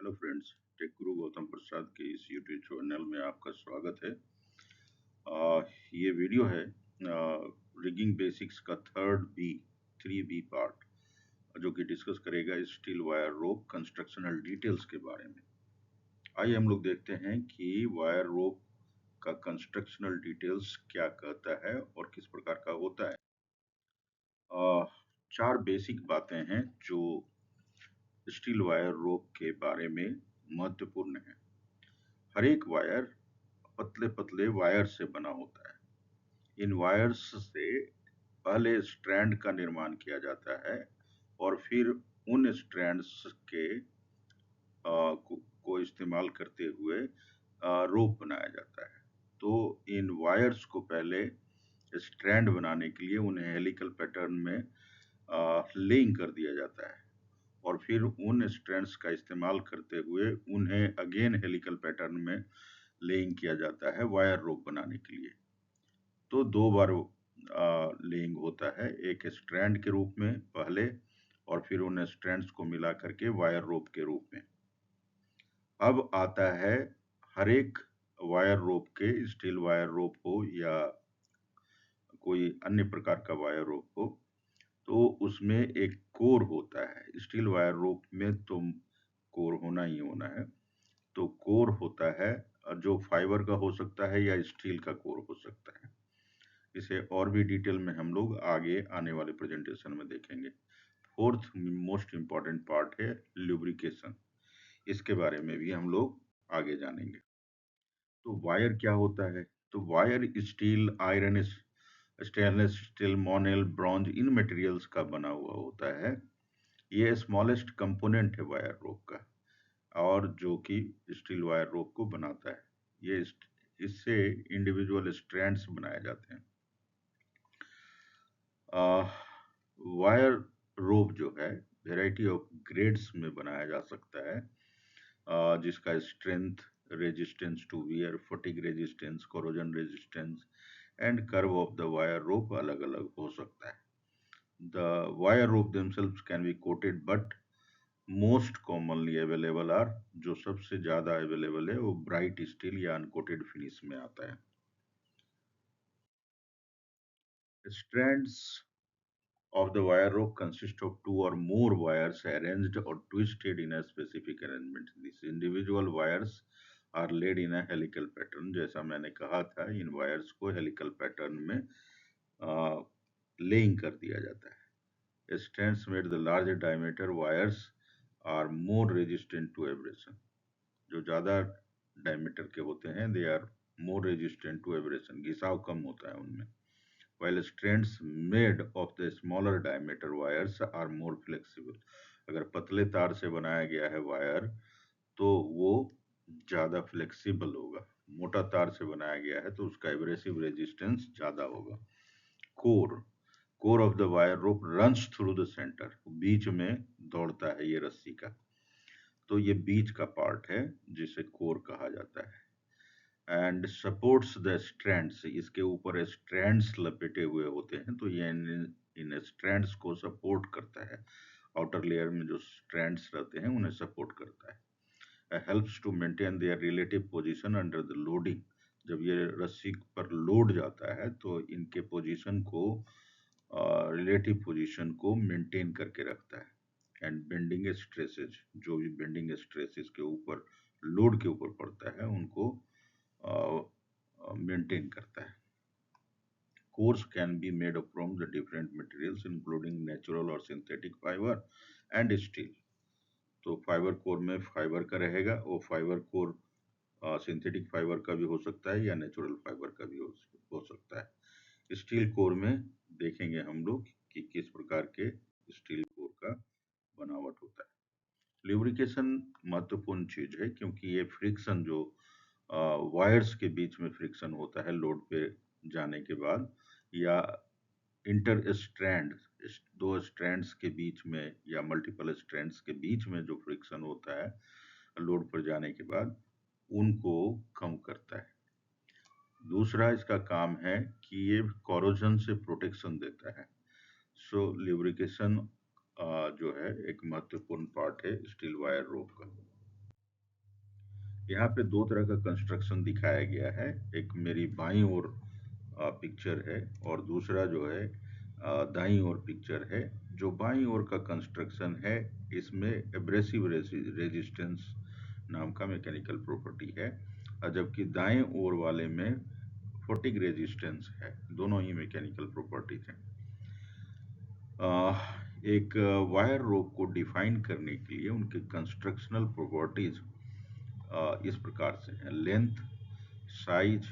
Hello friends, take गुरु गौतम प्रसाद के इस YouTube channel में आपका स्वागत है। ये वीडियो है रिगिंग बेसिक्स का थ्री बी पार्ट, जो कि डिस्कस करेगा स्टील वायर रोप कंस्ट्रक्शनल डिटेल्स के बारे में। आइए हम लोग देखते हैं कि वायर रोप का कंस्ट्रक्शनल डिटेल्स क्या कहता है और किस प्रकार का होता है। चार बेसिक बातें हैं जो स्टील वायर रोप के बारे में महत्वपूर्ण है। हर एक वायर पतले पतले वायर से बना होता है। इन वायर्स से पहले स्ट्रैंड का निर्माण किया जाता है और फिर उन स्ट्रैंड्स के को इस्तेमाल करते हुए रोप बनाया जाता है। तो इन वायर्स को पहले स्ट्रैंड बनाने के लिए उन्हें हेलिकल पैटर्न में लेइंग कर दिया जाता है और फिर उन स्ट्रैंड्स का इस्तेमाल करते हुए उन्हें अगेन हेलिकल पैटर्न में लेइंग किया जाता है वायर रोप बनाने के लिए। तो दो बार लेइंग होता है, एक स्ट्रैंड के रूप में पहले और फिर उन स्ट्रैंड्स को मिला करके वायर रोप के रूप में। अब आता है हर एक वायर रोप के, स्टील वायर रोप हो या कोई अन्य प्रकार का वायर रोप हो, तो उसमें एक कोर होता है। स्टील वायर रोप में तो कोर होना ही होना है। तो कोर होता है जो फाइबर का हो सकता है या स्टील का कोर हो सकता है। इसे और भी डिटेल में हम लोग आगे आने वाले प्रेजेंटेशन में देखेंगे। फोर्थ मोस्ट इम्पॉर्टेंट पार्ट है ल्यूब्रिकेशन। इसके बारे में भी हम लोग आगे जानेंगे। तो वायर क्या होता है? तो wire steel, iron, stainless steel, monel, bronze, इन मटेरियल्स का बना हुआ होता है। ये स्मॉलेस्ट कंपोनेंट है वायर रोप का और जो कि स्टील वायर रोप को बनाता है। ये इससे इंडिविजुअल स्ट्रैंड्स बनाए जाते हैं। वायर रोप जो है वेराइटी ऑफ ग्रेड्स में बनाया जा सकता है, जिसका strength, resistance to wear, fatigue resistance, corrosion resistance and curve of the wire rope अलग अलग हो सकता है। The wire rope themselves can be coated but most commonly available are, जो सबसे ज्यादा अवेलेबल है वो ब्राइट स्टील या अनकोटेड फिनिश में आता है। Strands of the wire rope consist of two or more wires arranged or twisted in a specific arrangement. These individual wires are laid in a helical pattern. जैसा मैंने कहा था, इन wires को helical pattern में laying कर दिया जाता है। Strands made the larger diameter wires are more resistant to abrasion. जो ज्यादा डायमीटर के होते हैं, they are more resistant to abrasion. घिसाव कम होता है उनमें। while strands made of the smaller diameter wires are more flexible. अगर पतले तार से बनाया गया है वायर तो वो ज्यादा फ्लेक्सिबल होगा। मोटा तार से बनाया गया है तो उसका एब्रेसिव रेजिस्टेंस ज्यादा होगा। Core of the wire rope runs through the centre, बीच में दौड़ता है ये रस्सी का, तो ये बीच का पार्ट है जिसे कोर कहा जाता है। एंड सपोर्ट्स द स्ट्रैंड्स, इसके ऊपर स्ट्रैंड्स लपेटे हुए होते हैं, तो ये इन स्ट्रैंड्स को सपोर्ट करता है। आउटर लेयर में जो स्ट्रैंड्स रहते हैं उन्हें सपोर्ट करता है। Helps to maintain their relative position under the loading. जब ये रस्सी पर लोड जाता है तो इनके पोजीशन को, रिलेटिव पोजीशन को मेंटेन करके रखता है। एंड बेंडिंग स्ट्रेसेस, जो भी बेंडिंग स्ट्रेसेस के ऊपर, लोड के ऊपर पड़ता है, उनको मेंटेन करता है। Course can be made from the different materials including natural और सिंथेटिक फाइबर एंड स्टील। तो फाइबर कोर में फाइबर का रहेगा, वो फाइबर कोर सिंथेटिक फाइबर का भी हो सकता है या नेचुरल फाइबर का भी हो सकता है। स्टील कोर में देखेंगे हम लोग कि किस प्रकार के स्टील कोर का बनावट होता है। ल्यूब्रिकेशन महत्वपूर्ण चीज है क्योंकि ये फ्रिक्शन जो वायर्स के बीच में फ्रिक्शन होता है लोड पे जाने के बाद, या इंटर स्ट्रैंड, दो स्ट्रैंड्स के बीच में या मल्टीपल स्ट्रैंड्स के बीच में जो फ्रिक्शन होता है लोड पर जाने के बाद, उनको कम करता है। दूसरा इसका काम है कि ये कोरोजन से प्रोटेक्शन देता है। सो ल्यूब्रिकेशन जो है एक महत्वपूर्ण पार्ट है स्टील वायर रोप का। यहाँ पे दो तरह का कंस्ट्रक्शन दिखाया गया है, एक मेरी बाईं ओर पिक्चर है और दूसरा जो है दाईं ओर पिक्चर है। जो बाईं ओर का कंस्ट्रक्शन है इसमें एब्रेसिव रेजिस्टेंस नाम का मैकेनिकल प्रॉपर्टी है, और जबकि दाएं ओर वाले में फटिग रेजिस्टेंस है। दोनों ही मैकेनिकल प्रॉपर्टीज हैं। एक वायर रोप को डिफाइन करने के लिए उनके कंस्ट्रक्शनल प्रॉपर्टीज इस प्रकार से हैं: length, size,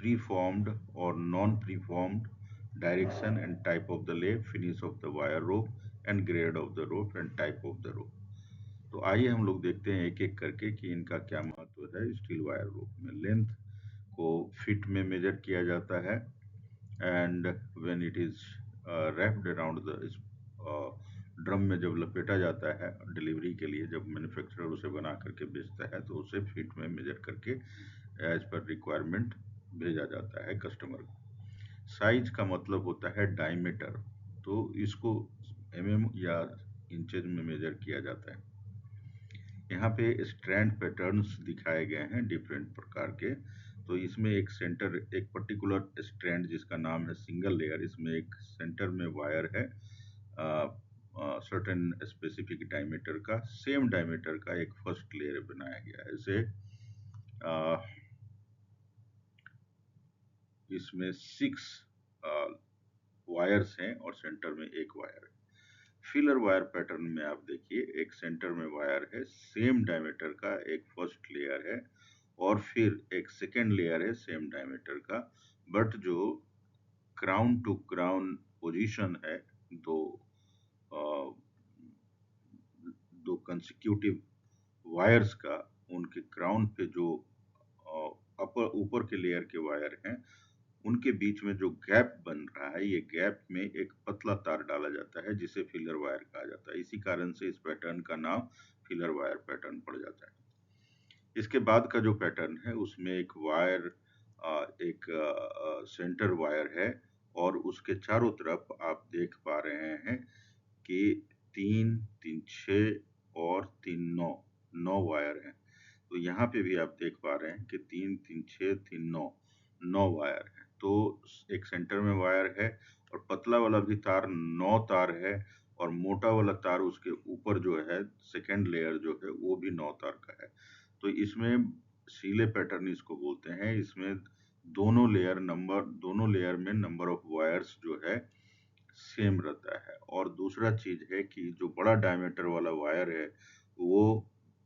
preformed or non-preformed, direction and type of the lay, finish of the wire rope and grade of the rope and type of the rope। तो आइए हम लोग देखते हैं एक एक करके कि इनका क्या महत्व है। स्टील वायर रोप में लेंथ को फीट में मेजर किया जाता है, and when it is wrapped around the drum में जब लपेटा जाता है डिलीवरी के लिए, जब मैन्युफैक्चरर उसे बना करके बेचता है तो उसे फीट में मेजर करके एज पर रिक्वायरमेंट भेजा जाता है कस्टमर को। साइज का मतलब होता है डायमीटर, तो इसको mm या इंचेज में मेजर किया जाता है। यहाँ पे स्ट्रैंड पैटर्न्स दिखाए गए हैं डिफरेंट प्रकार के। तो इसमें एक सेंटर, एक पर्टिकुलर स्ट्रैंड जिसका नाम है सिंगल लेयर, इसमें एक सेंटर में वायर है सर्टेन स्पेसिफिक डायमीटर का, सेम डायमीटर का एक फर्स्ट लेयर बनाया गया है। जैसे इसमें 6 वायर्स हैं और सेंटर में एक वायर है। फिलर वायर पैटर्न में आप देखिए, एक सेंटर में वायर है, सेम डायमीटर का एक फर्स्ट लेयर है और फिर एक सेकेंड लेयर है सेम डायमीटर का, बट जो क्राउन टू क्राउन पोजीशन है, दो दो कंसेक्यूटिव वायर्स का, उनके क्राउन पे जो अपर ऊपर के लेयर के वायर हैं उनके बीच में जो गैप बन रहा है, ये गैप में एक पतला तार डाला जाता है जिसे फिलर वायर कहा जाता है। इसी कारण से इस पैटर्न का नाम फिलर वायर पैटर्न पड़ जाता है। इसके बाद का जो पैटर्न है उसमें एक वायर, एक सेंटर वायर है और उसके चारों तरफ आप देख पा रहे हैं कि 3 3 6 और 3 9 9 वायर हैं। तो यहाँ पे भी आप देख पा रहे हैं कि 3 3 6 3 9 9 वायर है। तो एक सेंटर में वायर है और पतला वाला भी तार 9 तार है, और मोटा वाला तार उसके ऊपर जो है सेकेंड लेयर जो है वो भी 9 तार का है। तो इसमें सीले पैटर्न इसको बोलते हैं। इसमें दोनों लेयर में नंबर ऑफ वायर्स जो है सेम रहता है। और दूसरा चीज है कि जो बड़ा डायमीटर वाला वायर है वो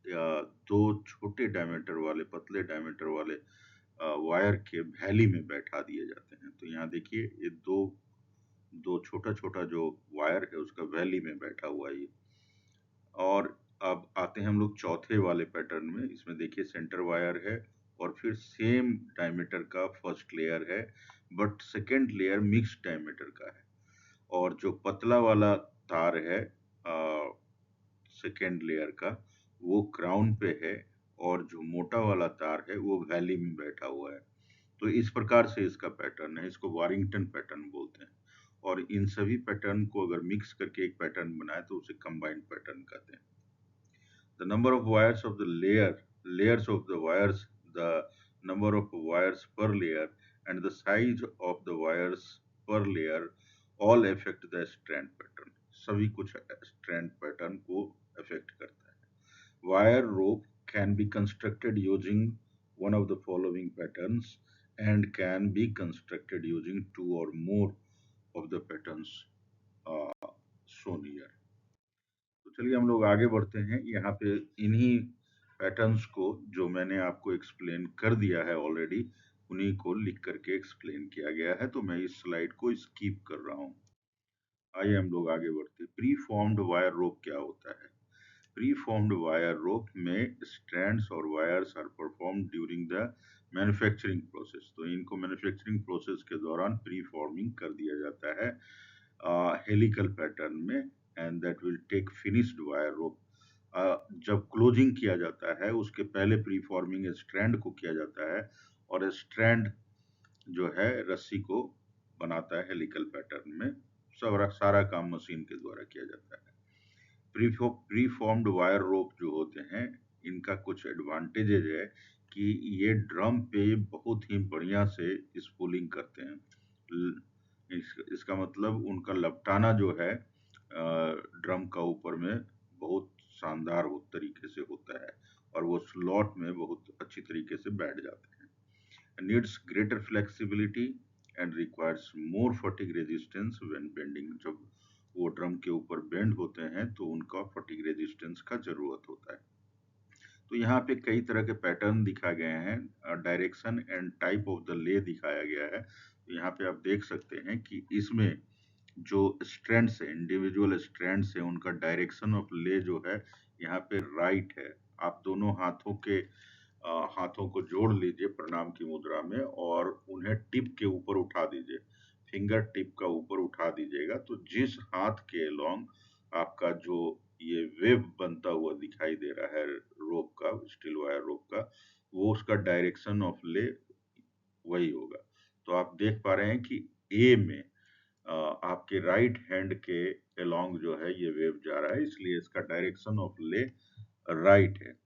दो छोटे डायमीटर वाले, पतले डायमीटर वाले वायर के वैली में बैठा दिए जाते हैं। तो यहाँ देखिए ये दो दो छोटा छोटा जो वायर है उसका वैली में बैठा हुआ है ये। और अब आते हैं हम लोग चौथे वाले पैटर्न में। इसमें देखिए सेंटर वायर है और फिर सेम डायमीटर का फर्स्ट लेयर है, but second layer mix diameter का है। और जो पतला वाला तार है सेकेंड लेयर का, वो क्राउन पे है, और जो मोटा वाला तार है वो वैली में बैठा हुआ है। तो इस प्रकार से इसका पैटर्न है, इसको वारिंगटन पैटर्न बोलते हैं। और इन सभी पैटर्न को अगर मिक्स करके एक पैटर्न बनाए तो उसे कंबाइंड पैटर्न कहते हैं। The number of wires of the layers of the wires, the number of wires per layer, and the size of the wires per layer all affect the strand pattern। सभी कुछ strand pattern को affect करता है। Wire rope can be constructed using one of the following patterns and can be constructed using two or more of the patterns shown here। तो चलिए हम लोग आगे बढ़ते हैं। यहाँ पे इन्हीं पैटर्न्स को जो मैंने आपको एक्सप्लेन कर दिया है ऑलरेडी, उन्हीं को लिख करके एक्सप्लेन किया गया है। तो मैं इस स्लाइड को स्किप कर रहा हूँ। आइए हम लोग आगे बढ़ते हैं। प्री फॉर्म्ड वायर रोप क्या होता है? प्री फॉर्म्ड वायर रोप में स्ट्रैंड्स और wires are perform during the manufacturing process. तो इनको मैन्युफैक्चरिंग प्रोसेस के दौरान प्री फॉर्मिंग कर दिया जाता है हेलिकल पैटर्न में, and that will take finished wire rope. जब क्लोजिंग किया जाता है उसके पहले प्री फॉर्मिंग स्ट्रैंड को किया जाता है, और स्ट्रैंड जो है रस्सी को बनाता है हेलिकल पैटर्न में। सारा काम मशीन के द्वारा किया जाता है। प्री फॉर्म्ड वायर रोप जो होते हैं इनका कुछ एडवांटेजेज है कि ये ड्रम पे बहुत ही बढ़िया से स्पूलिंग करते हैं। इसका मतलब उनका लपटाना जो है ड्रम का ऊपर में बहुत शानदार हो तरीके से होता है और वो स्लॉट में बहुत अच्छी तरीके से बैठ जाते हैं। Needs greater flexibility and requires more fatigue resistance when bending. जब वो ड्रम के ऊपर बेंड होते हैं तो उनका फटीग रेजिस्टेंस का जरूरत होता है। तो यहाँ पे कई तरह के पैटर्न दिखाए गए हैं, direction and type of the ले दिखाया गया है। तो यहाँ पे आप देख सकते हैं कि इसमें जो स्ट्रैंड्स है, इंडिविजुअल स्ट्रैंड्स है, उनका डायरेक्शन ऑफ ले जो है यहाँ पे राइट है। आप दोनों हाथों को जोड़ लीजिए प्रणाम की मुद्रा में और उन्हें टिप के ऊपर उठा दीजिए, फिंगर टिप का ऊपर उठा दीजिएगा। तो जिस हाथ के लॉन्ग आपका जो ये वेव बनता हुआ दिखाई दे रहा है रोप का, स्टील वायर रोप का, वो उसका डायरेक्शन ऑफ ले वही होगा। तो आप देख पा रहे हैं कि ए में आपके राइट हैंड के अलोंग जो है ये वेव जा रहा है, इसलिए इसका डायरेक्शन ऑफ ले राइट है।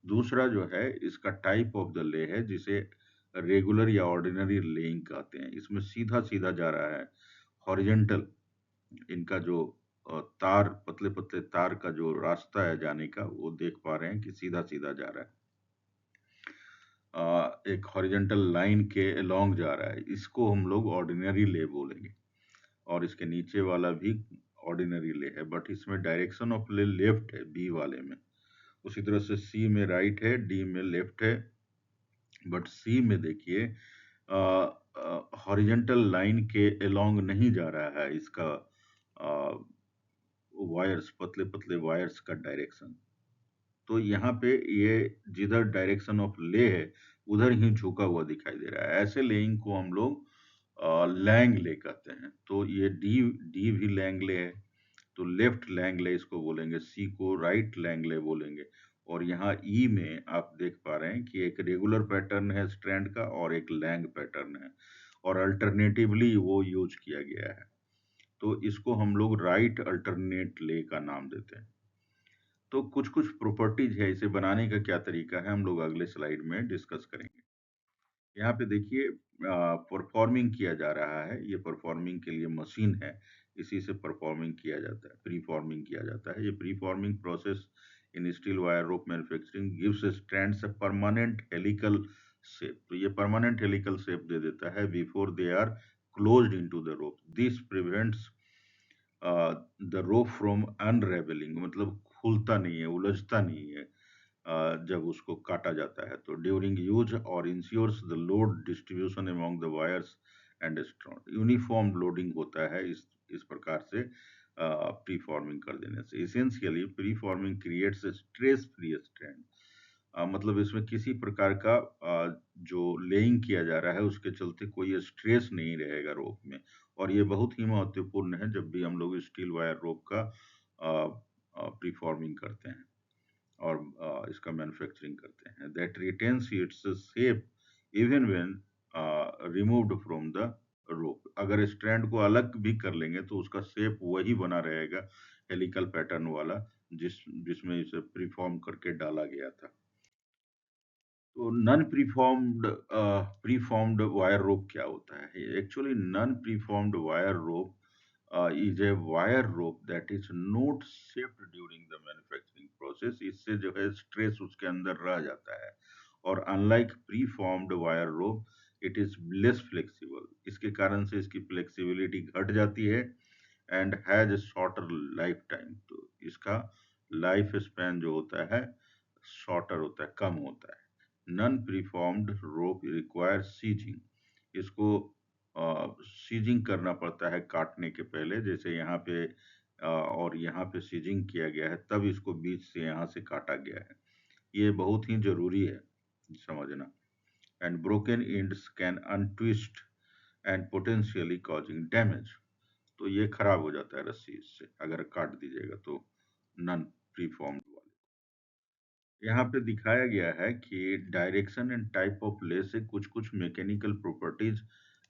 दूसरा जो है इसका टाइप ऑफ द ले है, जिसे रेगुलर या ऑर्डिनरी लेइंग कहते हैं। इसमें सीधा सीधा जा रहा है, हॉरिजेंटल। इनका जो तार, पतले पतले तार का जो रास्ता है जाने का, वो देख पा रहे हैं कि सीधा सीधा जा रहा है, एक हॉरिजेंटल लाइन के अलोंग जा रहा है। इसको हम लोग ऑर्डिनरी ले बोलेंगे। और इसके नीचे वाला भी ऑर्डिनरी ले है, बट इसमें डायरेक्शन ऑफ ले लेफ्ट है बी वाले में। उसी तरह से सी में राइट है, डी में लेफ्ट है, बट सी में देखिए हॉरिजेंटल लाइन के अलोंग नहीं जा रहा है इसका वायर्स, पतले पतले वायर्स का डायरेक्शन। तो यहाँ पे ये जिधर डायरेक्शन ऑफ ले है उधर ही झुका हुआ दिखाई दे रहा है। ऐसे लेइंग को हम लोग लैंग ले कहते हैं। तो ये डी डी भी लैंग ले है, तो लेफ्ट लैंगले इसको बोलेंगे, सी को राइट लैंगले बोलेंगे। और यहाँ ई में आप देख पा रहे हैं कि एक रेगुलर पैटर्न है स्ट्रैंड का और एक लैंग पैटर्न है, और अल्टरनेटिवली वो यूज किया गया है। तो इसको हम लोग राइट अल्टरनेट ले का नाम देते हैं। तो कुछ कुछ प्रॉपर्टीज है, इसे बनाने का क्या तरीका है हम लोग अगले स्लाइड में डिस्कस करेंगे। यहाँ पे देखिए परफॉर्मिंग किया जा रहा है, ये परफॉर्मिंग के लिए मशीन है, इसी से परफॉर्मिंग किया जाता है, प्री फॉर्मिंग किया जाता है। ये pre forming process in steel wire rope manufacturing gives strands a permanent helical shape. तो ये परमानेंट हेलिकल शेप दे देता है before they are closed into the rope. This prevents the rope from unravelling, मतलब खुलता नहीं है, उलझता नहीं है जब उसको काटा जाता है। तो ड्यूरिंग यूज और ensures the load distribution among the wires and strand. Uniform loading होता है इस प्रकार से प्री फॉर्मिंग कर देने से। Essentially pre forming creates stress free strand. मतलब इसमें किसी प्रकार का जो लेइंग किया जा रहा है उसके चलते कोई स्ट्रेस नहीं रहेगा रोप में। और ये बहुत ही महत्वपूर्ण है जब भी हम लोग स्टील वायर रोप का प्री फॉर्मिंग करते हैं और इसका मैन्युफैक्चरिंग करते हैं। That retains its shape even when removed from the rope. अगर स्ट्रैंड को अलग भी कर लेंगे तो उसका शेप वही बना रहेगा, हेलिकल पैटर्न वाला, जिसमें इसे प्रीफॉर्म करके डाला गया था। तो नॉन प्रीफॉर्म्ड वायर रोप क्या होता है? Actually non preformed wire rope is a wire rope that is not shaped during the manufacturing process। इससे जो है स्ट्रेस उसके अंदर रह जाता है। और unlike pre formed wire rope it is less flexible, इसके कारण से इसकी फ्लेक्सिबिलिटी घट जाती है and has shorter life time. तो इसका लाइफ स्पैन जो होता है शॉर्टर होता है, कम होता है। नॉन प्रीफॉर्म्ड रोप रिक्वायर सीजिंग। इसको सीजिंग करना पड़ता है काटने के पहले, जैसे यहाँ पे और यहाँ पे सीजिंग किया गया है, तब इसको बीच से यहाँ से काटा गया है। ये बहुत ही जरूरी है समझना। And broken ends can untwist and potentially causing damage. तो ये खराब हो जाता है रस्सी इससे अगर काट दीजिएगा तो। नॉन प्रीफॉर्म्ड वाले यहाँ पे दिखाया गया है कि डायरेक्शन एंड टाइप ऑफ ले से कुछ कुछ मैकेनिकल प्रॉपर्टीज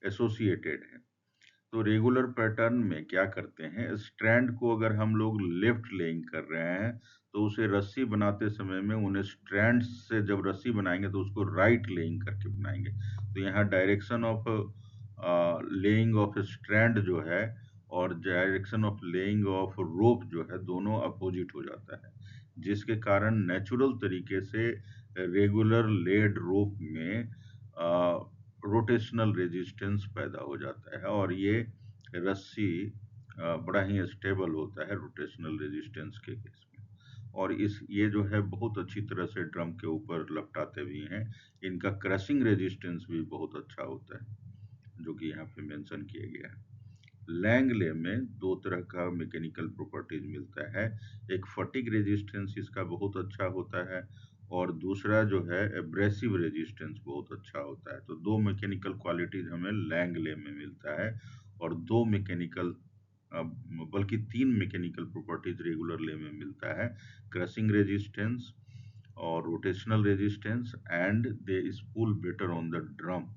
एसोसिएटेड है। तो रेगुलर पैटर्न में क्या करते हैं, स्ट्रैंड को अगर हम लोग लेफ्ट लेइंग कर रहे हैं तो उसे रस्सी बनाते समय में उन्हें स्ट्रैंड्स से जब रस्सी बनाएंगे तो उसको राइट लेइंग करके बनाएंगे। तो यहाँ direction of laying of strand जो है और direction of laying of rope जो है दोनों अपोजिट हो जाता है, जिसके कारण नेचुरल तरीके से रेगुलर लेड रोप में रोटेशनल रेजिस्टेंस पैदा हो जाता है और ये रस्सी बड़ा ही स्टेबल होता है रोटेशनल रेजिस्टेंस के केस में। और इस ये जो है बहुत अच्छी तरह से ड्रम के ऊपर लपटाते भी हैं। इनका क्रशिंग रेजिस्टेंस भी बहुत अच्छा होता है, जो कि यहाँ पे मेंशन किया गया है। लैंगले में दो तरह का मैकेनिकल प्रॉपर्टीज मिलता है। एक फटीग रेजिस्टेंस इसका बहुत अच्छा होता है और दूसरा जो है एब्रेसिव रेजिस्टेंस बहुत अच्छा होता है। तो दो मैकेनिकल क्वालिटीज हमें लैंगले में मिलता है और दो मैकेनिकल बल्कि तीन मैकेनिकल प्रॉपर्टीज रेगुलर ले में मिलता है, क्रशिंग रेजिस्टेंस और rotational resistance and they spool better on the drum.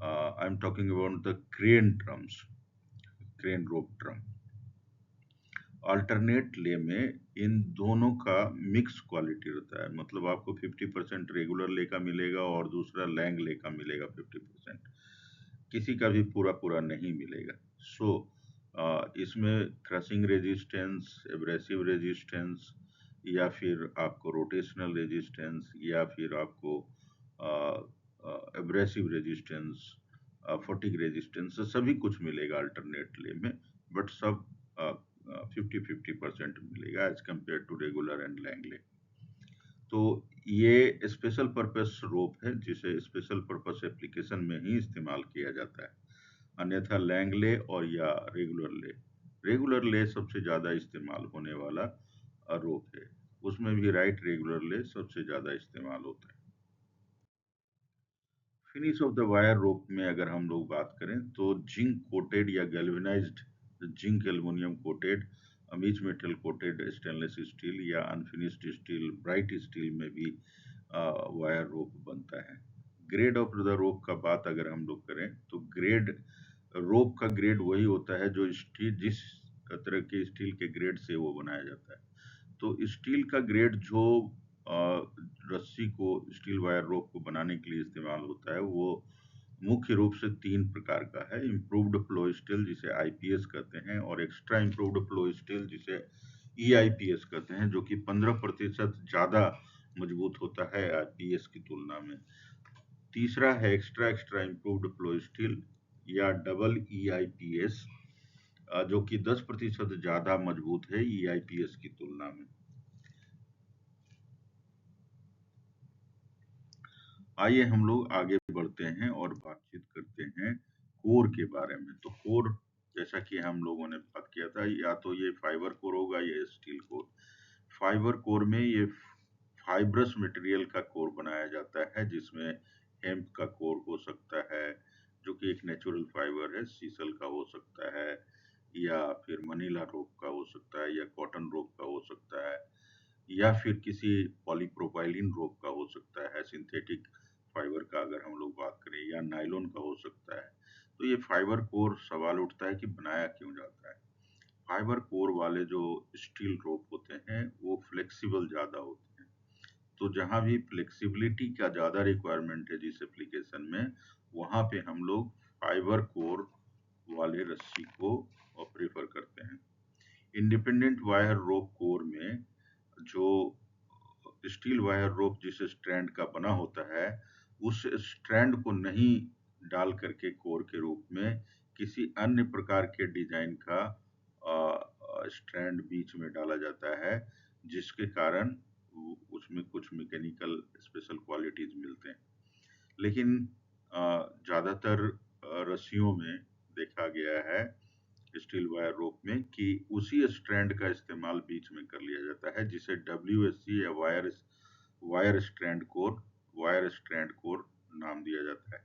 I am talking about the crane drums, crane rope drum. Alternate ले में इन दोनों का मिक्स क्वालिटी रहता है, मतलब आपको 50% रेगुलर ले का मिलेगा और दूसरा लैंग ले का मिलेगा 50%, किसी का भी पूरा पूरा नहीं मिलेगा। सो इसमें क्रशिंग रेजिस्टेंस, एब्रेसिव रेजिस्टेंस या फिर आपको रोटेशनल रेजिस्टेंस या फिर आपको एब्रेसिव रेजिस्टेंस, फटीग रेजिस्टेंस सभी कुछ मिलेगा अल्टरनेट ले में, बट सब 50-50% मिलेगा as compare to regular and lang lay. तो ये स्पेशल पर्पस रोप है जिसे स्पेशल पर्पस एप्लीकेशन में ही इस्तेमाल किया जाता है, अन्यथा लैंगले और या रेगुलर ले सबसे ज़्यादा इस्तेमाल होने वाला रोप है, उसमें भी राइट रेगुलर ले सबसे ज़्यादा इस्तेमाल होता है। Finish of the wire rope में अगर हम लोग बात करें तो जिंक कोटेड या गैल्वेनाइज्ड जिंक एल्युमिनियम कोटेड, अमीज मेटल कोटेड स्टेनलेस स्टील या अनफिनिश्ड स्टील, ब्राइट स्टील में भी वायर रोप बनता है। ग्रेड ऑफ द रोप का बात अगर हम लोग करें तो ग्रेड रोप का ग्रेड वही होता है जो स्टील जिस तरह के स्टील के ग्रेड से वो बनाया जाता है। तो स्टील का ग्रेड जो रस्सी को स्टील वायर रोप को बनाने के लिए इस्तेमाल होता है वो मुख्य रूप से तीन प्रकार का है। इम्प्रूव्ड फ्लो स्टील जिसे आईपीएस कहते हैं और एक्स्ट्रा इम्प्रूव्ड फ्लो स्टील जिसे ईआईपीएस कहते हैं, जो कि 15% ज्यादा मजबूत होता है आईपीएस की तुलना में। तीसरा है extra extra improved flow steel या डबल ईआईपीएस, जो कि 10% ज्यादा मजबूत है ईआईपीएस की तुलना में। आइए हम लोग आगे बढ़ते हैं और बातचीत करते हैं कोर के बारे में। तो कोर, जैसा कि हम लोगों ने बात किया था, या तो ये फाइबर कोर होगा या स्टील कोर। फाइबर कोर में ये फाइब्रस मटेरियल का कोर बनाया जाता है, जिसमें हेम्प का कोर हो सकता है जो कि एक नेचुरल फाइबर है, सीसल का हो सकता है या फिर मनीला रोप का हो सकता है या कॉटन रोप का हो सकता है या फिर किसी पॉलीप्रोपाइलिन रोप का हो सकता है, सिंथेटिक फाइबर का अगर हम लोग बात करें, या नायलॉन का हो सकता है। तो ये फाइबर कोर सवाल उठता है कि बनाया क्यों जाता है। फाइबर कोर वाले जो स्टील रोप होते हैं वो फ्लेक्सिबल ज़्यादा होते हैं। तो जहाँ भी फ्लेक्सिबिलिटी का ज़्यादा रिक्वायरमेंट है जिस एप्लीकेशन में, वहाँ पे हम लोग फाइबर कोर वाले रस्सी को प्रेफर करते हैं। इंडिपेंडेंट वायर रोप कोर में जो स्टील वायर रोप जिस स्ट्रैंड का बना होता है, उस स्ट्रैंड को नहीं डाल करके कोर के रूप में किसी अन्य प्रकार के डिजाइन का स्ट्रैंड बीच में डाला जाता है, जिसके कारण उसमें कुछ मैकेनिकल स्पेशल क्वालिटीज मिलते हैं। लेकिन ज़्यादातर रस्सियों में देखा गया है स्टील वायर रोप में कि उसी स्ट्रैंड का इस्तेमाल बीच में कर लिया जाता है, जिसे WSC या वायर स्ट्रैंड कोर नाम दिया जाता है।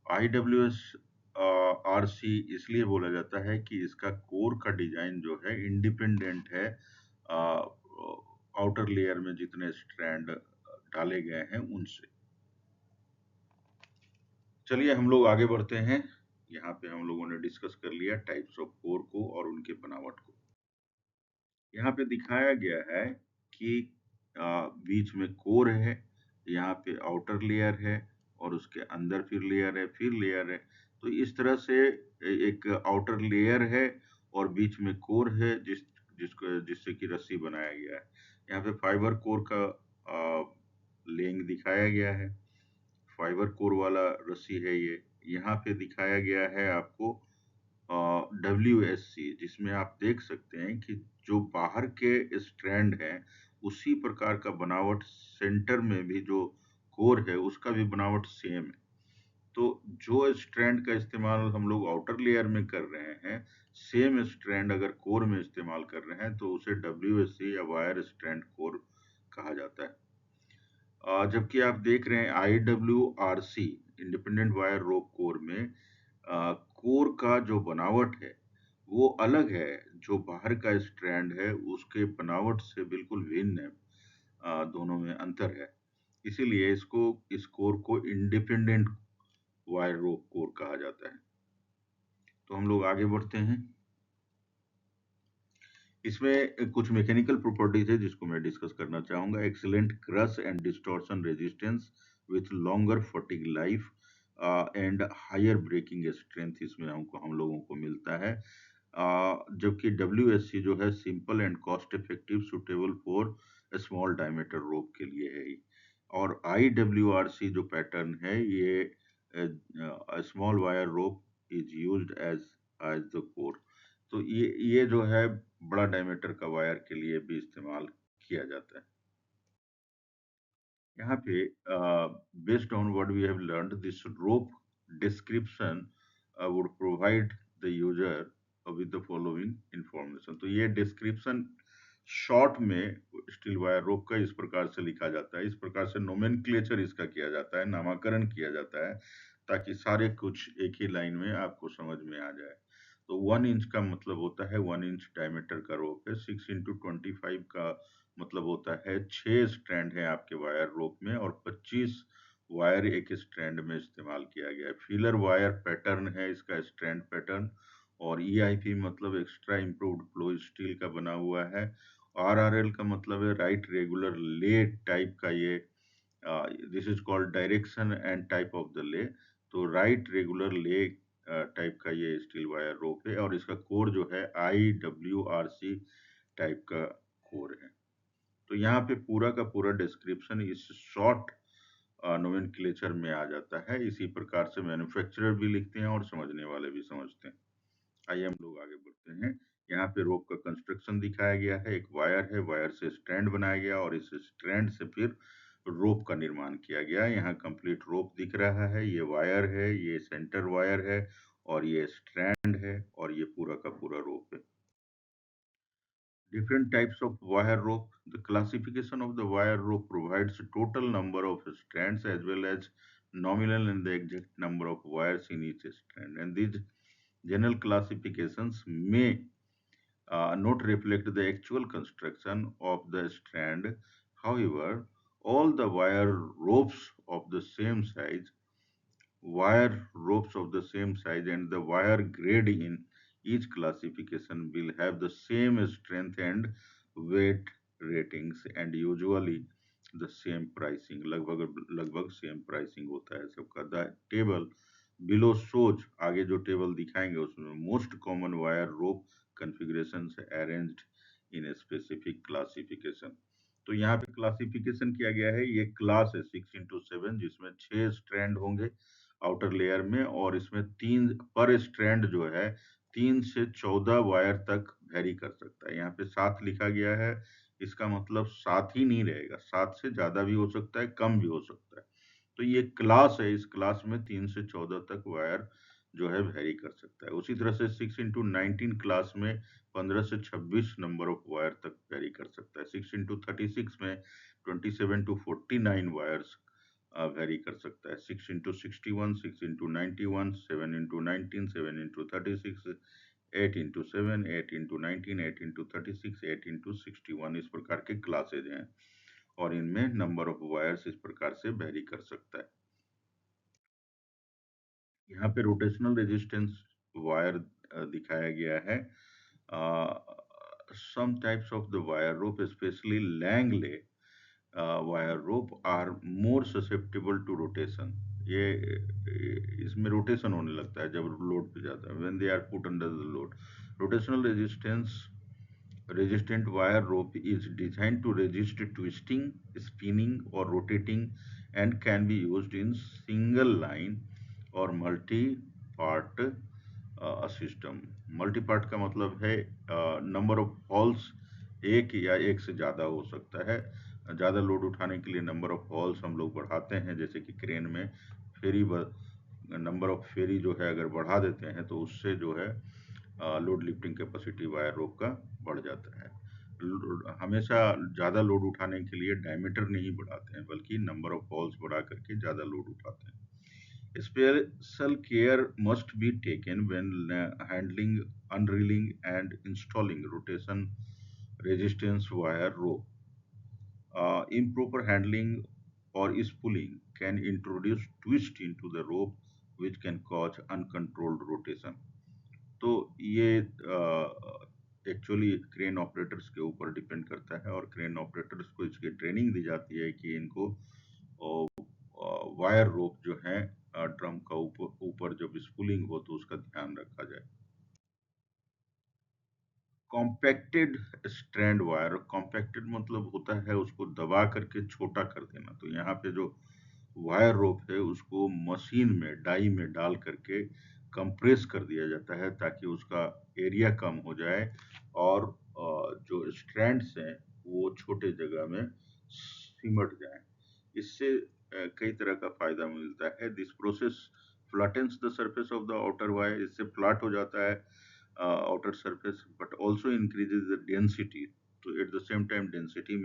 IWS RC इसलिए बोला जाता है कि इसका कोर का डिजाइन जो है इंडिपेंडेंट है आउटर लेयर में जितने स्ट्रैंड डाले गए हैं उनसे। चलिए हम लोग आगे बढ़ते हैं। यहाँ पे हम लोगों ने डिस्कस कर लिया टाइप्स ऑफ कोर को और उनके बनावट को। यहाँ पे दिखाया गया है कि बीच में कोर है, यहाँ पे आउटर लेयर है और उसके अंदर फिर लेयर है, फिर लेयर है। तो इस तरह से एक आउटर लेयर है और बीच में कोर है जिससे कि रस्सी बनाया गया है। यहाँ पे फाइबर कोर का लेंग दिखाया गया है। फाइबर कोर वाला रस्सी है ये। यहाँ पे दिखाया गया है आपको WSC, जिसमें आप देख सकते हैं कि जो बाहर के स्ट्रैंड हैं उसी प्रकार का बनावट सेंटर में भी जो कोर है उसका भी बनावट सेम है। तो जो स्ट्रैंड का इस्तेमाल हम लोग आउटर लेयर में कर रहे हैं, सेम स्ट्रैंड अगर कोर में इस्तेमाल कर रहे हैं तो उसे WSC या वायर स्ट्रैंड कोर कहा जाता है। जबकि आप देख रहे हैं IWRC independent wire rope core में कोर का जो बनावट है वो अलग है। जो बाहर का स्ट्रैंड है उसके बनावट से बिल्कुल भिन्न है। दोनों में अंतर है। इसीलिए इसको इस कोर को इंडिपेंडेंट वायर रोप कोर कहा जाता है। तो हम लोग आगे बढ़ते हैं। इसमें कुछ मैकेनिकल प्रॉपर्टीज है जिसको मैं डिस्कस करना चाहूंगा। Excellent crush and distortion resistance with longer fatigue life and higher breaking strength इसमें हम लोगों को मिलता है। जबकि WSC जो है simple and cost effective suitable for small diameter rope के लिए है। और IWRC जो पैटर्न है ये small wire rope is used as as the core. तो ये जो है बड़ा डायमीटर का वायर के लिए भी इस्तेमाल किया जाता है। यहाँ पे based on what we have learned this rope description would provide the user with the following information. तो ये डिस्क्रिप्शन शॉर्ट में स्टील वायर रोप का इस प्रकार से लिखा जाता है। इस प्रकार से नोमेनक्लेचर इसका किया जाता है, नामकरण किया जाता है, ताकि सारे कुछ एक ही लाइन में आपको समझ में आ जाए। तो 1 इंच का मतलब होता है 1 इंच डायमीटर का रोप है। 6x25 का मतलब होता है 6 स्ट्रैंड है आपके वायर रोप में और 25 वायर एक स्ट्रैंड में इस्तेमाल किया गया है। फीलर वायर पैटर्न है इसका स्ट्रैंड पैटर्न। और EIP मतलब एक्स्ट्रा इम्प्रूव्ड फ्लो स्टील का बना हुआ है। RRL का मतलब है राइट रेगुलर ले टाइप का ये। This is called direction and type of the ले। तो राइट रेगुलर ले टाइप का ये स्टील वायर रोप है और इसका कोर जो है IWRC टाइप का कोर है। तो यहाँ पे पूरा का पूरा डिस्क्रिप्शन इस शॉर्ट नोमेनक्लेचर में आ जाता है। इसी प्रकार से मैन्युफैक्चरर भी लिखते हैं और समझने वाले भी समझते हैं। आइए हम लोग आगे बढ़ते हैं। यहाँ पे रोप का कंस्ट्रक्शन दिखाया गया है। एक वायर है, वायर से स्ट्रैंड बनाया गया और इस स्ट्रैंड से फिर रोप का निर्माण किया गया। यहाँ कंप्लीट रोप दिख रहा है। ये वायर है, ये सेंटर वायर है और ये स्ट्रैंड है और ये पूरा का पूरा रोप है। Different types of wire rope. The classification of the wire rope provides a total number of strands as well as nominal and the exact number of wires in each strand. And these general classifications may not reflect the actual construction of the strand. However, all the wire ropes of the same size and the wire grade in each classification will have the same strength and weight ratings and usually the same pricing। लगभग लगभग same pricing होता है सबका। The table below shows, आगे जो table दिखाएंगे उसमें most common wire rope configuration arranged in specific classification. तो यहाँ पे क्लासिफिकेशन किया गया है। ये क्लास है 6x7 जिसमें 6 स्ट्रैंड होंगे आउटर लेयर में और इसमें 3 पर स्ट्रैंड जो है 3 से 14 वायर तक वेरी कर सकता है। यहाँ पे 7 लिखा गया है, इसका मतलब 7 ही नहीं रहेगा, 7 से ज्यादा भी हो सकता है, कम भी हो सकता है। तो ये क्लास है, इस क्लास में 3 से 14 तक वायर जो है वेरी कर सकता है। उसी तरह से 6x19 क्लास में 15 से 26 नंबर ऑफ वायर तक वेरी कर सकता है। 6x36 में 27 to 49 वायर्स वेरी कर सकता है। 6x61, 6x91, 7x19, 7x36, 8x7, 8x19, 8x36, 8x61 इस प्रकार के क्लासेज हैं और इनमें नंबर ऑफ वायर्स इस प्रकार से वेरी कर सकता है। यहाँ पे रोटेशनल रेजिस्टेंस वायर दिखाया गया है। some types of the wire rope, especially Langley wire rope, are more susceptible to rotation. ये इसमें रोटेशन होने लगता है जब लोड पे जाता है, when they are put under the load. Rotational resistant wire rope is designed to resist twisting, spinning or rotating, and can be used in single line or multi part system. Multi part का मतलब है number of halls एक या एक से ज़्यादा हो सकता है. ज़्यादा लोड उठाने के लिए नंबर ऑफ हॉल्स हम लोग बढ़ाते हैं, जैसे कि क्रेन में फेरी नंबर ऑफ फेरी जो है अगर बढ़ा देते हैं तो उससे जो है load lifting capacity wire rope का बढ़ जाता है. हमेशा ज़्यादा लोड उठाने के लिए डायमीटर नहीं बढ़ाते हैं, बल्कि नंबर ऑफ हॉल्स बढ़ा करके ज़्यादा लोड उठाते हैं. Special care must be taken when handling, unreeling, and installing rotation resistance wire rope. Improper handling or spooling can introduce twist into the rope, which can cause uncontrolled rotation. तो ये actually crane operators के ऊपर depend करता है, और crane operators को इसकी training दी जाती है कि इनको वायर रोप जो है ड्रम का ऊपर जब स्पूलिंग हो तो उसका ध्यान रखा जाए. कॉम्पैक्टेड स्ट्रैंड वायर, कॉम्पैक्टेड मतलब होता है उसको दबा करके छोटा कर देना. तो यहाँ पे जो वायर रोप है उसको मशीन में डाई में डाल करके कंप्रेस कर दिया जाता है ताकि उसका एरिया कम हो जाए और जो स्ट्रैंड्स हैं वो छोटे जगह में सिमट जाए. इससे कई तरह का फायदा मिलता है. This process flattens the surface of the outer wire, इससे फ्लैट हो जाता है outer surface, but also increases the density. तो at the same time density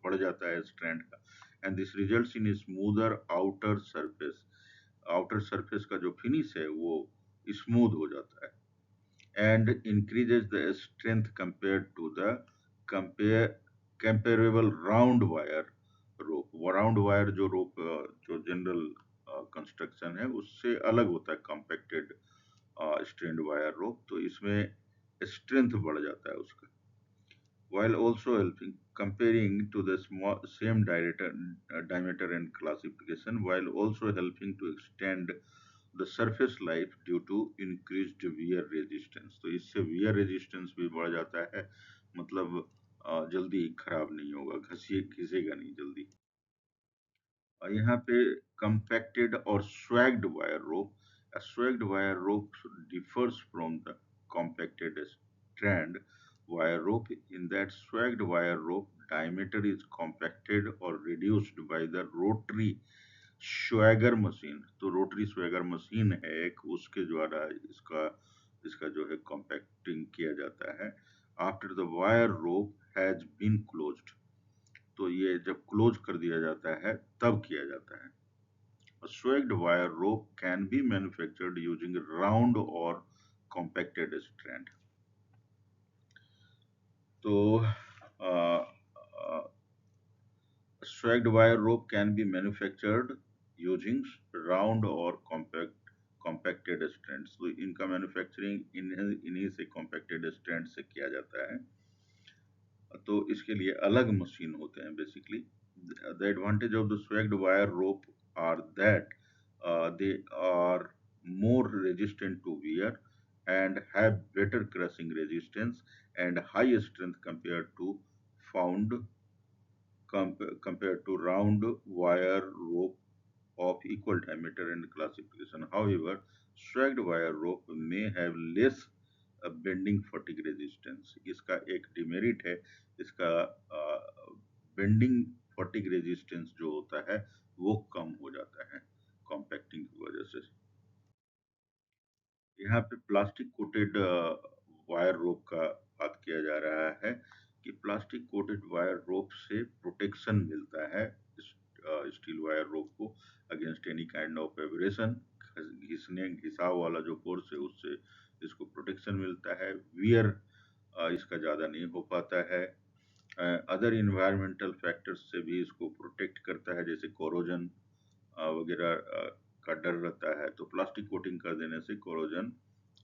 बढ़ जाता है strand का, and this results in a smoother outer surface. outer surface का जो finish है वो smooth हो जाता है, and increases the strength compared to the compare comparable round wire rope. Round wire जो रोप जो जनरल कंस्ट्रक्शन है उससे अलग होता है कॉम्पैक्टेड स्ट्रैंड वायर रोप. तो इसमें स्ट्रेंथ बढ़ जाता है उसका, while also helping comparing to the same diameter and classification, while also helping to extend the surface life due to increased wear resistance. तो इससे wear resistance भी बढ़ जाता है, मतलब जल्दी खराब नहीं होगा, घिसेगा नहीं जल्दी. यहाँ पे compacted or swagged wire rope. A swagged wire rope differs from the compacted strand wire rope in that swagged wire rope diameter is compacted or reduced by the rotary swagger machine. तो rotary swagger machine है एक, उसके द्वारा इसका इसका जो है compacting किया जाता है. After the wire rope has been closed, तो ये जब क्लोज कर दिया जाता है तब किया जाता है. A swagged wire rope can be manufactured using round or compacted strand. तो swagged wire rope can be manufactured using round or compacted strands. तो इनका मैन्युफैक्चरिंग इन्हीं से compacted strand से किया जाता है. तो इसके लिए अलग मशीन होते हैं basically. The advantage of the swagged wire rope are that they are more resistant to wear and have better crushing resistance and high strength found compared to round wire rope of equal diameter and classification. However, swagged wire rope may have less bending fatigue resistance. इसका एक demerit है, इसका bending fatigue resistance जो होता है वो कम हो जाता है कॉम्पैक्टिंग की वजह से. यहाँ पे प्लास्टिक कोटेड वायर रोप का बात किया जा रहा है कि प्लास्टिक कोटेड वायर रोप से प्रोटेक्शन मिलता है स्टील वायर रोप को against any kind of abrasion. घिसाव वाला जो कोर्स है उससे इसको प्रोटेक्शन मिलता है. वियर इसका ज़्यादा नहीं हो पाता है. अदर इन्वायरमेंटल फैक्टर्स से भी इसको प्रोटेक्ट करता है, जैसे कोरोजन वगैरह का डर रहता है. तो प्लास्टिक कोटिंग कर देने से कोरोजन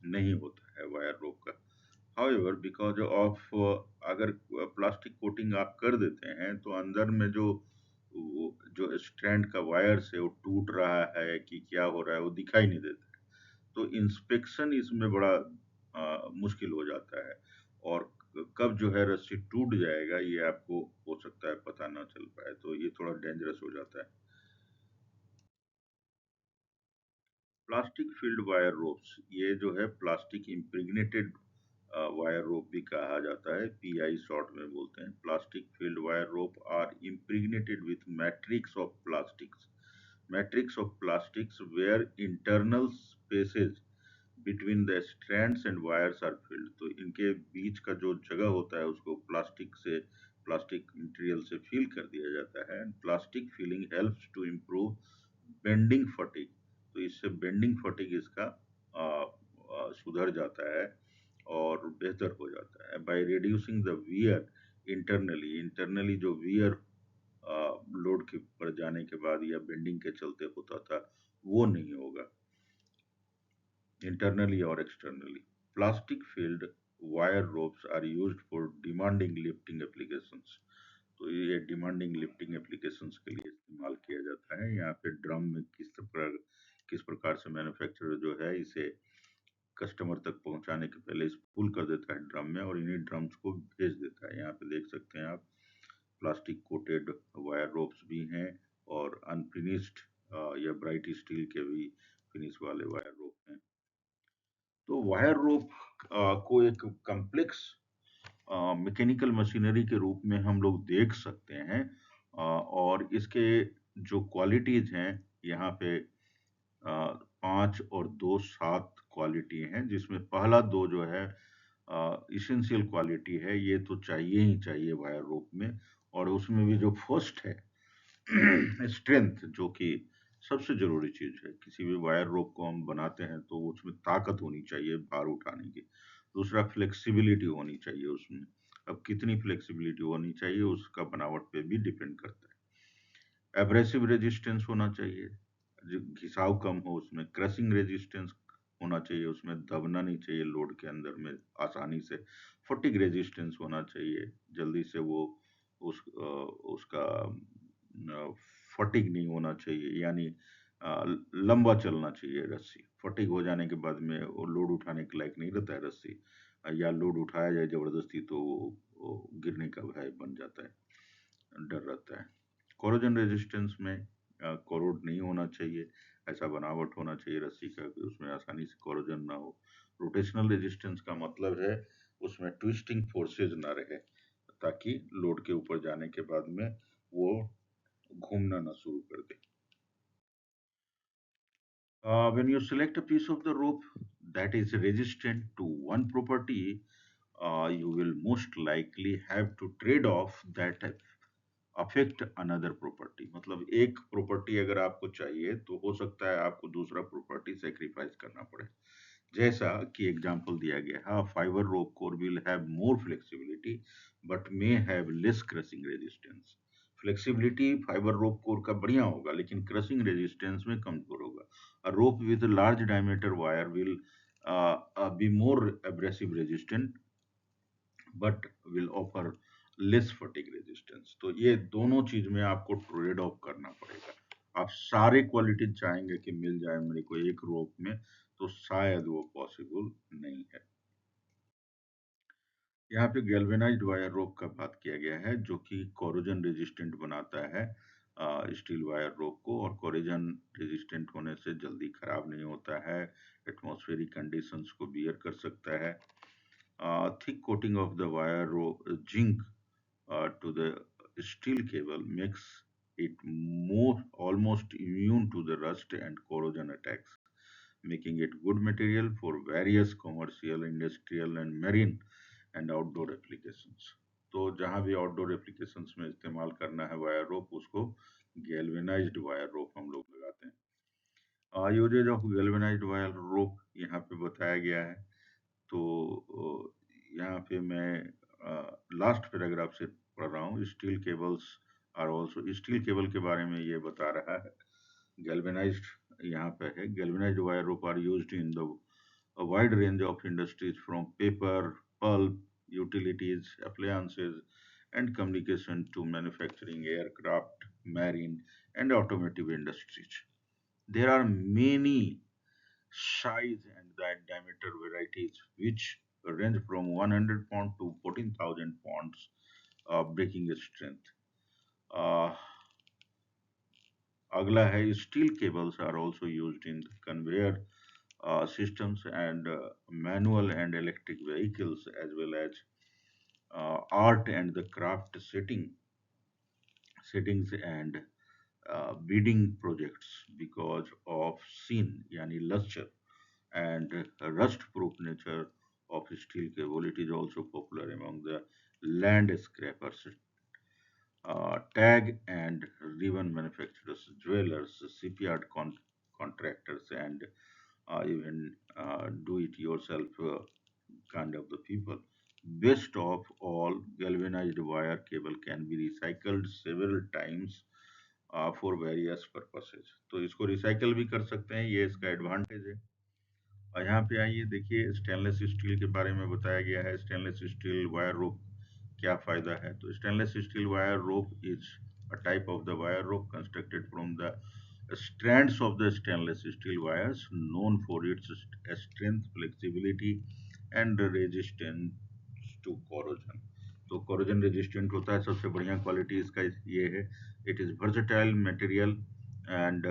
नहीं होता है वायर रोप का. हाउएवर बिकॉज ऑफ अगर प्लास्टिक कोटिंग आप कर देते हैं तो अंदर में जो स्ट्रैंड का वायर्स है वो टूट रहा है कि क्या हो रहा है वो दिखाई नहीं देता है। तो इंस्पेक्शन इसमें बड़ा मुश्किल हो जाता है और कब जो है रस्सी टूट जाएगा ये आपको हो सकता है पता ना चल पाए, तो ये थोड़ा डेंजरस हो जाता है। प्लास्टिक फील्ड वायर रोप्स, ये जो है प्लास्टिक इम्प्रिग्नेटेड वायर रोप भी कहा जाता है, पीआई शॉर्ट में बोलते हैं। Plastic filled wire rope are impregnated with matrix of plastics, matrix of plastics where internal spaces between the strands and wires are filled. तो इनके बीच का जो जगह होता है उसको प्लास्टिक मटेरियल से फिल कर दिया जाता है। Plastic filling helps to improve bending fatigue, तो इससे बेंडिंग फटीग इसका सुधर जाता है और बेहतर हो जाता है। By reducing the wear internally, internally जो वियर लोड के पर जाने के बाद या बेंडिंग के चलते होता था वो नहीं होगा, internally or externally. Plastic filled wire ropes are used for demanding lifting applications. तो ये डिमांडिंग लिफ्टिंग एप्लीकेशंस के लिए इस्तेमाल किया जाता है। यहाँ पे ड्रम में किस प्रकार से मैन्युफैक्चरर जो है इसे कस्टमर तक पहुंचाने के पहले इस पुल कर देता है ड्रम में और इन्हीं ड्रम्स को भेज देता है। यहाँ पे देख सकते हैं आप प्लास्टिक कोटेड वायर रोप्स भी हैं और अनफिनिश्ड या ब्राइट स्टील के भी फिनिश वाले वायर रोप हैं। तो वायर रोप को एक कॉम्प्लेक्स मैकेनिकल मशीनरी के रूप में हम लोग देख सकते हैं, और इसके जो क्वालिटीज हैं यहाँ पे 5 और 2 7 क्वालिटी हैं, जिसमें पहला दो जो है इसेंशियल क्वालिटी है, ये तो चाहिए ही चाहिए वायर रोप में। और उसमें भी जो फर्स्ट है स्ट्रेंथ, जो कि सबसे जरूरी चीज है। किसी भी वायर रोप को हम बनाते हैं तो उसमें ताकत होनी चाहिए भार उठाने की। दूसरा फ्लेक्सिबिलिटी होनी चाहिए उसमें। अब कितनी फ्लेक्सिबिलिटी होनी चाहिए उसका बनावट पे भी डिपेंड करता है। एब्रेसिव रेजिस्टेंस होना चाहिए, जो घिसाव कम हो उसमें। क्रशिंग रेजिस्टेंस होना चाहिए, उसमें दबना नहीं चाहिए लोड के अंदर में आसानी से। फटिग रेजिस्टेंस होना चाहिए, जल्दी से वो उसका फटिग नहीं होना चाहिए, यानी लंबा चलना चाहिए रस्सी। फटिग हो जाने के बाद में वो लोड उठाने के लायक नहीं रहता है रस्सी, या लोड उठाया जाए जबरदस्ती तो वो गिरने का भय बन जाता है, डर रहता है। कोरोजन रेजिस्टेंस में कोरोड नहीं होना चाहिए, ऐसा बनावट होना चाहिए रस्सी का कि उसमें आसानी से कोरोजन ना हो। रोटेशनल रेजिस्टेंस का मतलब है उसमें ट्विस्टिंग फोर्सेज ना रहे, ताकि लोड के ऊपर जाने के बाद में वो घूमना ना शुरू कर दे। When you select a piece of the rope that is resistant to one property, you will most likely have to trade off that affect another property। मतलब एक प्रॉपर्टी अगर आपको चाहिए तो हो सकता है आपको दूसरा प्रॉपर्टी सेक्रीफाइस करना पड़े। जैसा कि एग्जांपल दिया गया है, fibre rope core will have more flexibility but may have less crushing resistance. Flexibility fibre rope core का बढ़िया होगा लेकिन क्रशिंग रेजिस्टेंस में कमजोर होगा। A rope with a large diameter wire will be more abrasive resistant but will offer less fatigue resistance। तो ये दोनों चीज में आपको ट्रेड ऑफ करना पड़ेगा। आप सारे क्वालिटी चाहेंगे कि मिल जाए मेरे को एक रोप में, तो शायद वो पॉसिबल नहीं है। यहाँ पे गैल्वेनाइज्ड वायर रोप का बात किया गया है, जो कि कोरोजन रेजिस्टेंट बनाता है स्टील वायर रोप को, और कोरोजन रेजिस्टेंट होने से जल्दी खराब नहीं होता है, एटमॉस्फेरिक कंडीशंस को बियर कर सकता है। Thick coating of the wire rope zinc to the steel cable makes it more almost immune to the rust and corrosion attacks, making it good material for various commercial, industrial and marine and outdoor applications। तो जहाँ भी outdoor applications में इस्तेमाल करना है wire रोप, उसको galvanised wire रोप हम लोग लगाते हैं। Uses of galvanised wire rope यहाँ पे बताया गया है। तो यहाँ पे मैं लास्ट पैराग्राफ से पढ़ रहा हूँ। Steel cables are also, steel cable के बारे में ये बता रहा है। गैल्वेनाइज्ड यहाँ पे है, galvanised wire rope are used in the wide range of industries from paper pulp, utilities, appliances, and communication to manufacturing, aircraft, marine, and automotive industries. There are many size and diameter varieties which range from 100 pound to 14,000 pounds breaking strength. Uh, अगला है steel cables are also used in conveyor systems and manual and electric vehicles as well as art and the craft settings and bidding projects because of sin yani luster and rust-proof nature of steel cable. It is also popular among the landscrapers, tag and ribbon manufacturers, jewelers, shipyard contractors, and even do-it-yourself kind of the people. Best of all, galvanized wire cable can be recycled several times for various purposes. तो इसको recycle भी कर सकते हैं, ये इसका advantage है। और यहाँ पे आइए देखिए स्टेनलेस स्टील के बारे में बताया गया है। स्टेनलेस स्टील वायर रोप क्या फायदा है? तो stainless steel wire rope is a type of the wire rope constructed from the strands of the stainless steel wires known for its strength, flexibility and resistance to corrosion. तो corrosion resistant होता है, सबसे बढ़िया quality इसका ये है। It is versatile material and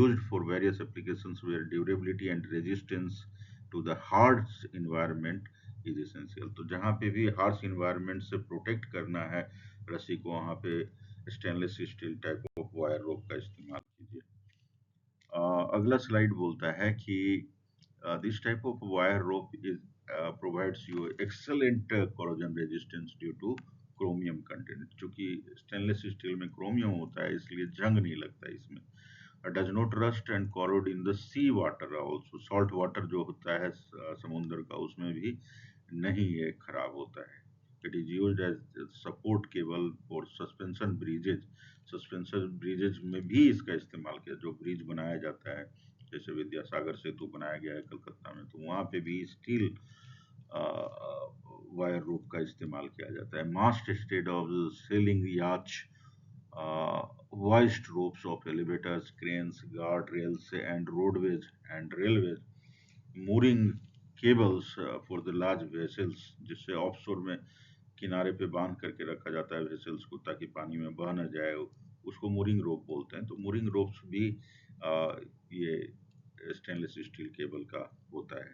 used for various applications where durability and resistance to the harsh environment is essential. तो जहाँ पे भी harsh environment से protect करना है रस्सी को, वहाँ पे stainless steel type of wire rope का इस्तेमाल कीजिए। अगला स्लाइड बोलता है कि this type of wire rope is provides you excellent corrosion resistance due to chromium content. चूंकि स्टेनलेस स्टील में क्रोमियम होता है इसलिए जंग नहीं लगता इसमें। Does not rust and corrode in the sea water also. Salt water जो होता है समुद्र का, उसमें भी नहीं ये खराब होता है। It is used as support cable for suspension bridges. Suspension bridges में भी इसका इस्तेमाल किया, जो ब्रिज बनाया जाता है जैसे विद्यासागर सेतु बनाया गया है कलकत्ता में, तो वहाँ पे भी स्टील वायर रोप का इस्तेमाल किया जाता है। मास्ट स्टेड ऑफ सेलिंग याच, hoist ropes of elevators, cranes, guardrails, and roadways and railways, mooring cables for the large vessels, जिससे ऑफशोर में किनारे पे बांध करके रखा जाता है वेसल्स को ताकि पानी में बह न जाए, उसको मूरिंग रोप बोलते हैं। तो मूरिंग रोप्स भी ये स्टेनलेस स्टील केबल का होता है।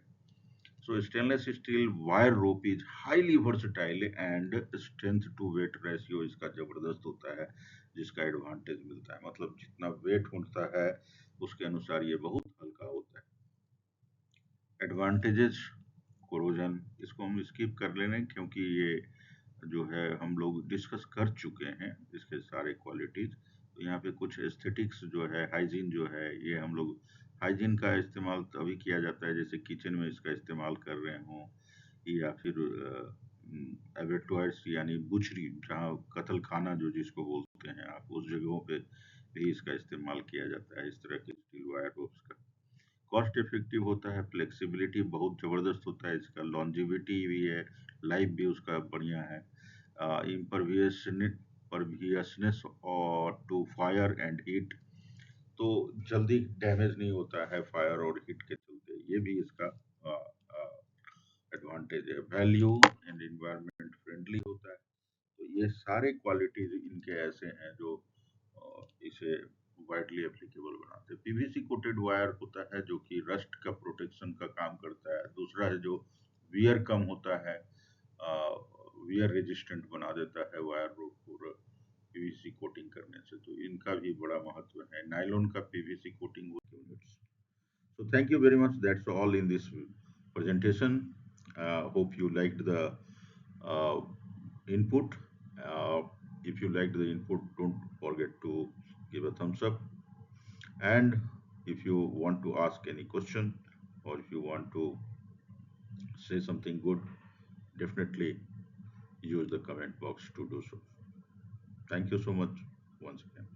So stainless steel wire rope is highly versatile and strength to weight ratio इसका जबरदस्त होता है, जिसका एडवांटेज मिलता है। मतलब जितना वेट होता है उसके अनुसार ये बहुत हल्का होता है। एडवांटेजेस, कोरोजन, इसको हम स्किप कर ले रहे हैं क्योंकि ये जो है हम लोग डिस्कस कर चुके हैं इसके सारे क्वालिटीज। तो यहाँ पे कुछ एस्थेटिक्स जो है, हाइजीन जो है, ये हम लोग हाइजीन का इस्तेमाल तभी किया जाता है जैसे किचन में इसका इस्तेमाल कर रहे हों, या फिर एबेटोयर्स यानी बुचरी, जहाँ कत्ल खाना जो जिसको बोलते हैं आप, उस जगहों पे भी इसका इस्तेमाल किया जाता है इस तरह के स्टील वायर रोप्स का। कॉस्ट इफेक्टिव होता है, फ्लेक्सिबिलिटी बहुत ज़बरदस्त होता है इसका, लॉन्जिविटी भी है, लाइफ भी उसका बढ़िया है, परवियसनेस और टू फायर एंड हीट, तो जल्दी डैमेज नहीं होता है फायर और हीट के चलते, ये भी इसका एडवांटेज है। वैल्यू एंड इन्वायरमेंट फ्रेंडली होता है। तो ये सारे क्वालिटीज इनके ऐसे हैं जो इसे वाइडली एप्लीकेबल बनाते हैं। पीवीसी कोटेड वायर होता है जो कि रस्ट का प्रोटेक्शन का काम करता है। दूसरा है जो वियर कम होता है, वियर रेजिस्टेंट बना देता है वायर रोप को पीवीसी कोटिंग करने से, तो इनका भी बड़ा महत्व है। नायलॉन का PVC coating units. So thank you very much. That's all in this presentation. Hope you liked the uh, input. Uh, if you liked the input, don't forget to give a thumbs up. And if you want to ask any question or if you want to say something good, definitely use the comment box to do so. Thank you so much once again.